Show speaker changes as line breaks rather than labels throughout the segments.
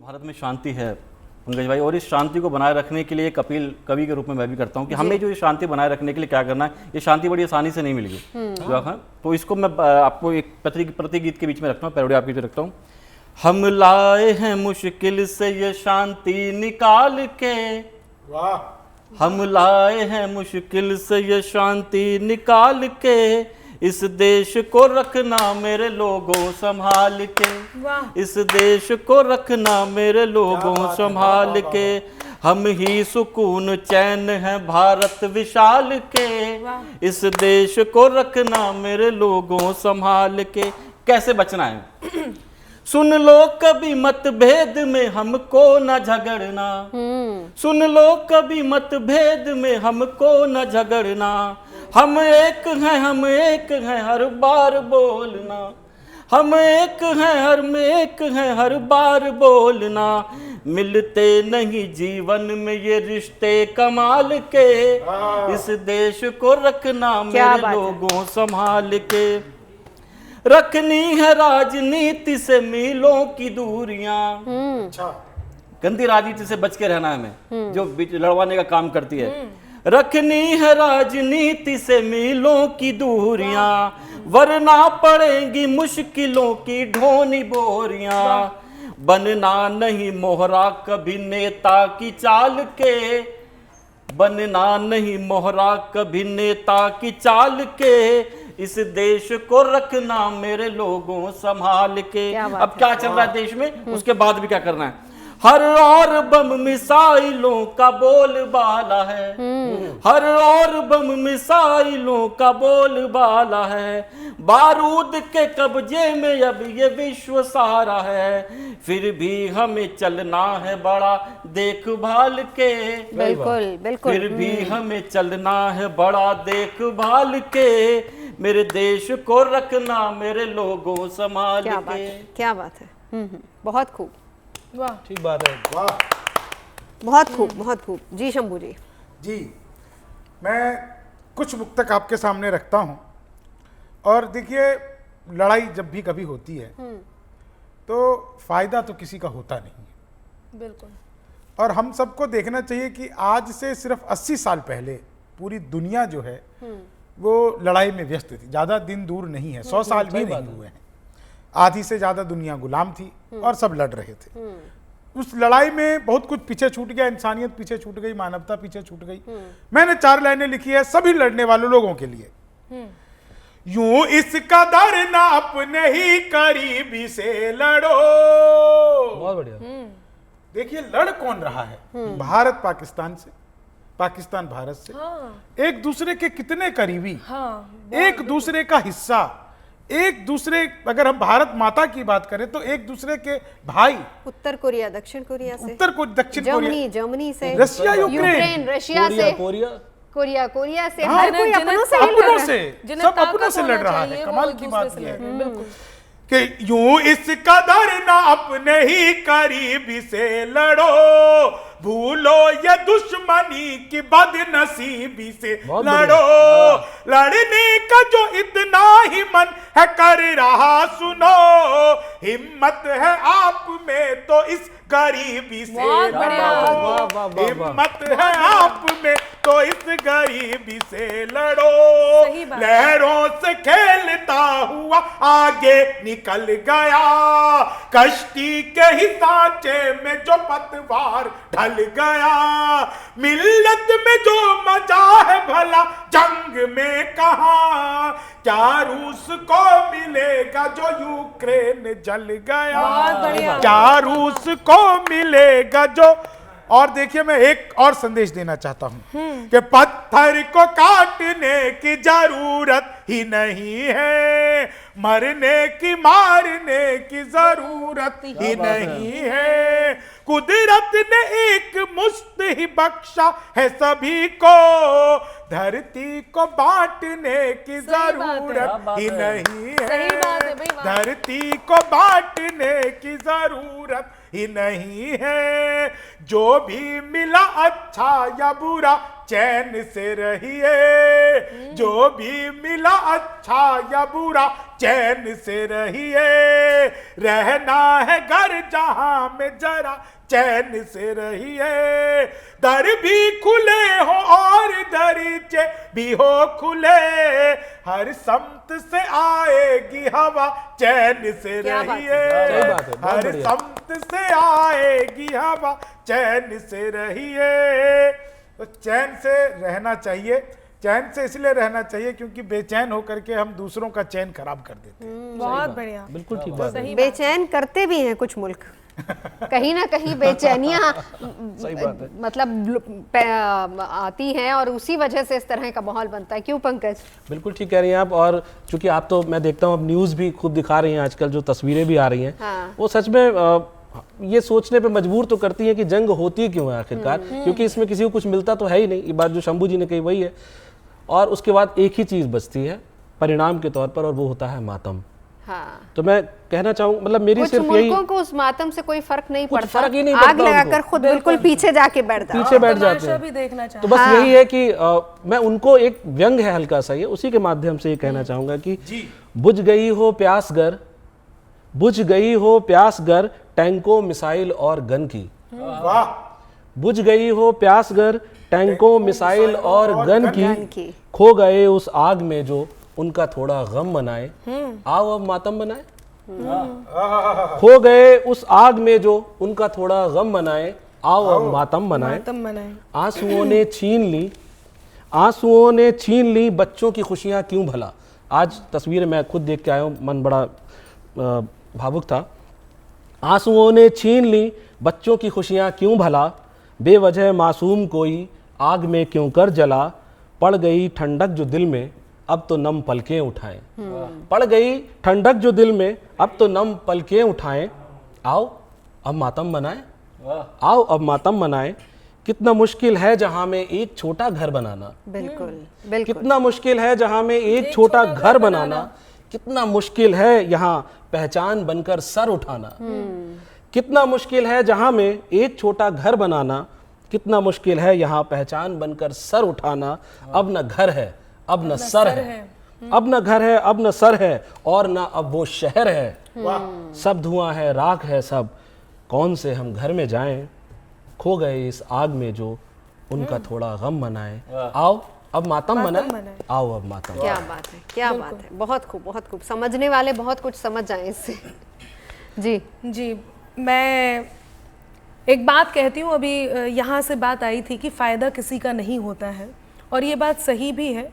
भारत में शांति है पंकज भाई, और इस शांति को बनाए रखने के लिए एक अपील कवि के रूप में मैं भी करता हूँ कि हमें जो ये शांति बनाए रखने के लिए क्या करना है। ये शांति बड़ी आसानी से नहीं मिलेगी जो तो इसको मैं आपको एक प्रति गीत के बीच में रखता हूँ, पैरोडी आपके बीच रखता हूँ। हम लाए हैं मुश्किल से ये शांति निकाल के, वाह। हम लाए हैं मुश्किल से ये शांति निकाल के, इस देश को रखना मेरे लोगों संभाल के, इस देश को रखना मेरे लोगों संभाल के, हम ही सुकून चैन है भारत विशाल के, इस देश को रखना मेरे लोगों संभाल के। कैसे बचना है? सुन लो कभी मतभेद में हमको न झगड़ना, सुन लो कभी मतभेद में हमको न झगड़ना, हम एक हैं, हम एक हैं हर बार बोलना, हम एक हैं, हर बार बोलना, मिलते नहीं जीवन में ये रिश्ते कमाल के, इस देश को रखना मेरे लोगों संभाल के। रखनी है राजनीति से मीलों की दूरियां, गंदी राजनीति से बच के रहना है हमें जो लड़वाने का काम करती है। रखनी है राजनीति से मीलों की दूरियां, वरना पड़ेंगी मुश्किलों की ढोनी बोरियां, बनना नहीं मोहरा कभी नेता की चाल के, बनना नहीं मोहरा कभी नेता की चाल के, इस देश को रखना मेरे लोगों संभाल के। अब क्या चल रहा है देश में, उसके बाद भी क्या करना है। हर और बम मिसाइलों का बोलबाला है, हर और बम मिसाइलों का बोलबाला है, बारूद के कब्जे में अब ये विश्व सारा है, फिर भी हमें चलना है बड़ा देखभाल के,
बिल्कुल बिल्कुल,
फिर भी हमें चलना है बड़ा देखभाल के, मेरे देश को रखना मेरे लोगों संभाल के।
क्या बात है, बहुत खूब,
वाह, ठीक बात है, वाह,
बहुत खूब, बहुत खूब। जी शंभू जी।
जी, मैं कुछ मुक्तक आपके सामने रखता हूं, और देखिए लड़ाई जब भी कभी होती है तो फायदा तो किसी का होता नहीं है,
बिल्कुल।
और हम सबको देखना चाहिए कि आज से सिर्फ 80 साल पहले पूरी दुनिया जो है वो लड़ाई में व्यस्त थी, ज्यादा दिन दूर नहीं है, 100 साल भी नहीं हुए हैं। आधी से ज्यादा दुनिया गुलाम थी और सब लड़ रहे थे। उस लड़ाई में बहुत कुछ पीछे छूट गया, इंसानियत पीछे छूट गई, मानवता पीछे छूट गई। मैंने 4 लाइनें लिखी है सभी लड़ने वाले लोगों के लिए। यूं इसका डरना अपने ही करीबी से लड़ो।
बहुत बढ़िया।
देखिए लड़ कौन रहा है, भारत पाकिस्तान से, पाकिस्तान भारत से। एक दूसरे के कितने करीबी, एक दूसरे का हिस्सा, एक दूसरे, अगर हम भारत माता की बात करें तो एक दूसरे के भाई।
उत्तर कोरिया दक्षिण कोरिया से,
दक्षिण कोरिया,
जर्मनी से,
रशिया यूक्रेन,
रशिया से, कोरिया से, हर कोई अपनों से
सब अपनों से लड़ रहा है। कमाल की बात यह है कि यूं इसका डरना अपने ही करीबी से लड़ो, भूलो ये दुश्मनी की बदनसीबी से लड़ो, लड़ने का जो इतना ही मन है कर रहा सुनो, हिम्मत है आप में तो इस गरीबी से लड़ो, हिम्मत है आप में तो इस गरीबी से लड़ो, लहरों से खेलता हुआ आगे निकल गया, कश्ती के ही सांचे में जो पतवार ढल गया, मिल्लत में जो मजा है भला जंग में कहां, क्या रूस को मिलेगा जो यूक्रेन जल गया, क्या रूस को मिलेगा जो। और देखिए मैं एक और संदेश देना चाहता हूं कि पत्थर को काटने की जरूरत ही नहीं है, मरने की मारने की जरूरत ही नहीं है, कुदरत ने एक मुश्त ही बख्शा है सभी को, धरती को बांटने की जरूरत ही नहीं है, धरती को बांटने की जरूरत ही नहीं है, जो भी मिला अच्छा या बुरा चैन से रहिए, जो भी मिला अच्छा या बुरा चैन से रहिए, रहना है घर जहां में जरा चैन से रहिए, दर भी खुले हो और दरीचे भी हो खुले, हर समत से आएगी हवा चैन से रहिए, हर समत से आएगी हवा चैन से रहिए। तो चैन से रहना चाहिए, चैन से इसलिए रहना चाहिए क्योंकि बेचैन होकर के हम दूसरों का चैन खराब कर देते हैं।
बहुत बढ़िया,
बिल्कुल ठीक बात है।
बेचैन करते भी हैं कुछ मुल्क, कहीं ना कहीं बेचैनियां
सही बात है।
मतलब आती हैं और उसी वजह से इस तरह का माहौल बनता है। क्यों पंकज?
बिल्कुल ठीक कह रही हैं आप। और चूंकि आप तो मैं देखता हूँ अब न्यूज़ भी खूब दिखा रही हैं आजकल, जो तस्वीरें भी आ रही हैं
हाँ।
वो सच में ये सोचने पे मजबूर तो करती है कि जंग होती क्यों है आखिरकार, क्योंकि इसमें किसी को कुछ मिलता तो है ही नहीं। ये बात जो शंभू जी ने कही वही है। और उसके बाद एक ही चीज़ बचती है परिणाम के तौर पर, और वो होता है मातम।
हाँ।
तो मैं कहना चाहूँ, मतलब मेरी
कुछ
सिर्फ यही,
मुल्कों को उस मातम से कोई फर्क नहीं
कुछ
पड़ता,
फर्क ही नहीं
आग
पड़ता
लगाकर
उनको।
खुद बिल्कुल पीछे जाके बैठ जाते
पीछे बैठ जाते
तमाशा
हैं।
भी देखना
तो बस
हाँ।
यही है कि मैं उनको एक व्यंग है हल्का सा, ये उसी के माध्यम से ये कहना चाहूंगा कि बुझ गई हो प्यास गर, बुझ गई हो प्यास गर टैंकों मिसाइल और गन की,
वाह,
बुझ गई हो प्यास गर टैंकों मिसाइल और गन
की।
की, खो गए उस आग में जो उनका थोड़ा गम बनाए, आओ अब मातम बनाए। खो गए उस आग में जो उनका थोड़ा गम बनाए, आओ अब मातम बनाए।
मातम बनाए।
आंसुओं ने छीन ली, आंसुओं ने छीन ली बच्चों की खुशियां क्यों भला। आज तस्वीर मैं खुद देख के आया हूँ, मन बड़ा भावुक था। आंसुओं ने छीन ली बच्चों की खुशियां क्यों भला, बेवजह मासूम कोई आग में क्यों कर जला, पड़ गई ठंडक जो दिल में अब तो नम पलकें उठाएं, पड़ गई ठंडक जो दिल में अब तो नम पलकें उठाएं, आओ अब मातम बनाएं, आओ अब मातम बनाएं। कितना मुश्किल है जहां में एक छोटा घर बनाना,
बिल्कुल बिल्कुल।
कितना मुश्किल है जहां में एक छोटा घर बनाना, कितना मुश्किल है यहाँ पहचान बनकर सर उठाना, कितना मुश्किल है जहां में एक छोटा घर बनाना, कितना मुश्किल है यहाँ पहचान बनकर सर उठाना। अब न घर है अब न सर है, अब न घर है अब न सर है, और न अब वो शहर है, सब धुआं है राख है सब, कौन से हम घर में जाएं, खो गए इस आग में जो उनका थोड़ा गम मनाए, आओ अब मातम मनाए, आओ अब मातम।
क्या बात है, क्या बात है, बहुत खूब बहुत खूब। समझने वाले बहुत कुछ समझ जाएं इससे। जी
जी, मैं एक बात कहती हूँ। अभी यहाँ से बात आई थी कि फ़ायदा किसी का नहीं होता है, और ये बात सही भी है।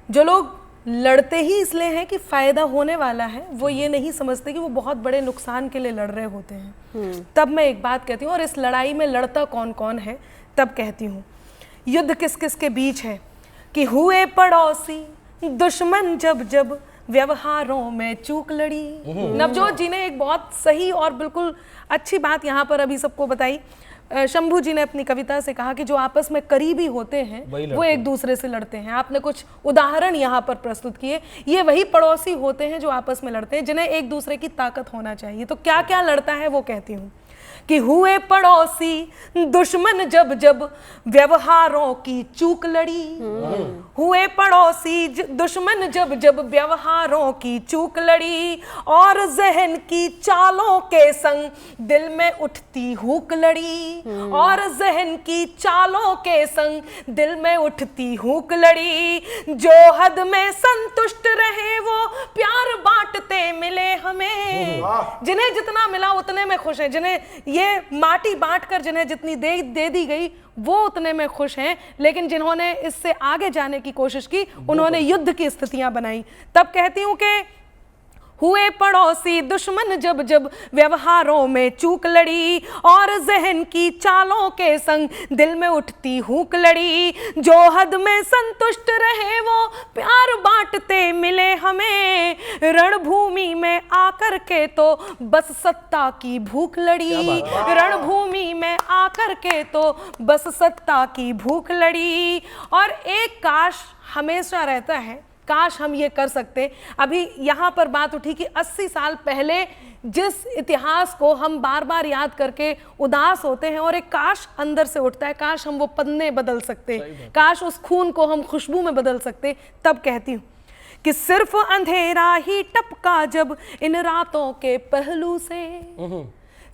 जो लोग लड़ते ही इसलिए हैं कि फ़ायदा होने वाला है, वो ये नहीं समझते कि वो बहुत बड़े नुकसान के लिए लड़ रहे होते हैं। तब मैं एक बात कहती हूँ, और इस लड़ाई में लड़ता कौन कौन है तब कहती हूँ, युद्ध किस किस के बीच है कि हुए पड़ोसी दुश्मन जब जब व्यवहारों में चूक लड़ी। नवजोत जी ने एक बहुत सही और बिल्कुल अच्छी बात यहाँ पर अभी सबको बताई। शंभू जी ने अपनी कविता से कहा कि जो आपस में करीबी होते हैं वो एक दूसरे से लड़ते हैं। आपने कुछ उदाहरण यहाँ पर प्रस्तुत किए, ये वही पड़ोसी होते हैं जो आपस में लड़ते हैं, जिन्हें एक दूसरे की ताकत होना चाहिए। तो क्या क्या लड़ता है वो कहती हूँ कि हुए पड़ोसी दुश्मन जब जब व्यवहारों की चूक लड़ी, हुए पड़ोसी दुश्मन जब जब व्यवहारों की चूक लड़ी, और जहन की चालों के संग दिल में उठती हुक लड़ी, और जहन की चालों के संग दिल में उठती हुक लड़ी, जो हद में संतुष्ट रहे वो प्यार बांटते मिले हमें। जिन्हें जितना मिला उतने में खुश हैं, जिन्हें ये माटी बांटकर जिन्हें जितनी दे दी गई वो उतने में खुश हैं, लेकिन जिन्होंने इससे आगे जाने की कोशिश की उन्होंने युद्ध की स्थितियां बनाई। तब कहती हूं कि हुए पड़ोसी दुश्मन जब जब व्यवहारों में चूक लड़ी, और जहन की चालों के संग दिल में उठती हुक लड़ी, जो हद में संतुष्ट रहे वो प्यार बांटते मिले हमें, रणभूमि में आकर के तो बस सत्ता की भूख लड़ी, रणभूमि में आकर के तो बस सत्ता की भूख लड़ी। और एक काश हमेशा रहता है, काश हम ये कर सकते। अभी यहाँ पर बात उठी कि 80 साल पहले जिस इतिहास को हम बार बार याद करके उदास होते हैं और एक काश अंदर से उठता है, काश हम वो पन्ने बदल सकते, काश उस खून को हम खुशबू में बदल सकते, तब कहती हूँ कि सिर्फ अंधेरा ही टपका जब इन रातों के पहलू से,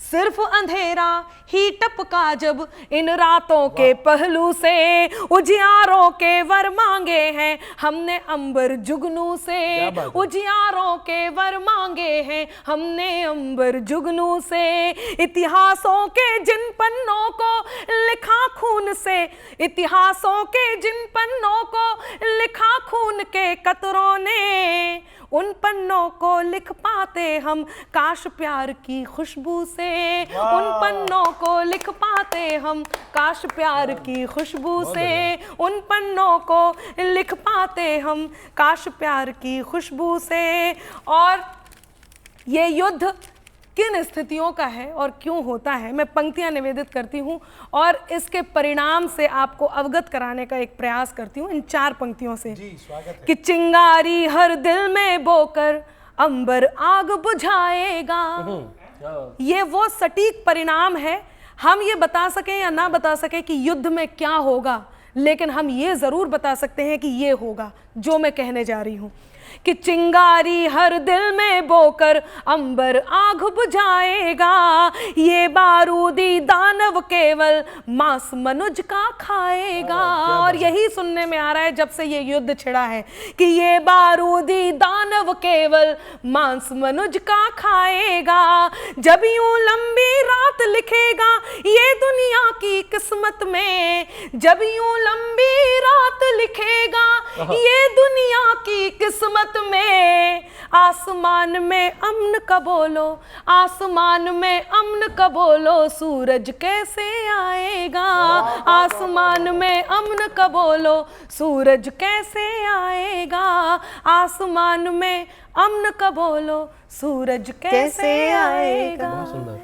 सिर्फ अंधेरा ही टपका जब इन रातों के पहलू से, उजियारों के वर मांगे हैं हमने अंबर जुगनू से, उजियारों के वर मांगे हैं हमने अंबर जुगनू से, इतिहासों के जिन पन्नों को लिखा खून से, इतिहासों के जिन पन्नों को लिखा खून के कतरों ने, उन पन्नों को लिख पाते हम काश प्यार की खुशबू से, उन पन्नों को लिख पाते हम काश प्यार की खुशबू से, उन पन्नों को लिख पाते हम काश प्यार की खुशबू से। और ये युद्ध किन स्थितियों का है और क्यों होता है, मैं पंक्तियां निवेदित करती हूँ और इसके परिणाम से आपको अवगत कराने का एक प्रयास करती हूँ इन 4 पंक्तियों से।
जी, स्वागत है।
कि चिंगारी हर दिल में बोकर अंबर आग बुझाएगा, ये वो सटीक परिणाम है। हम ये बता सकें या ना बता सकें कि युद्ध में क्या होगा, लेकिन हम ये जरूर बता सकते हैं कि ये होगा जो मैं कहने जा रही हूँ कि चिंगारी हर दिल में बोकर अंबर आग बुझाएगा, ये बारूदी दानव केवल मांस मनुज का खाएगा। और यही सुनने में आ रहा है जब से ये युद्ध छिड़ा है कि ये बारूदी दानव केवल मांस मनुज का खाएगा, जब यूं लंबी रात लिखेगा ये दुनिया की किस्मत में, जब यूं लंबी रात लिखेगा ये दुनिया की किस्मत में, आसमान में अमन का बोलो, आसमान में अमन का बोलो, सूरज कैसे आएगा, आसमान में अमन का बोलो, सूरज कैसे आएगा, आसमान में अमन का बोलो, सूरज कैसे आएगा।
बहुत सुंदर।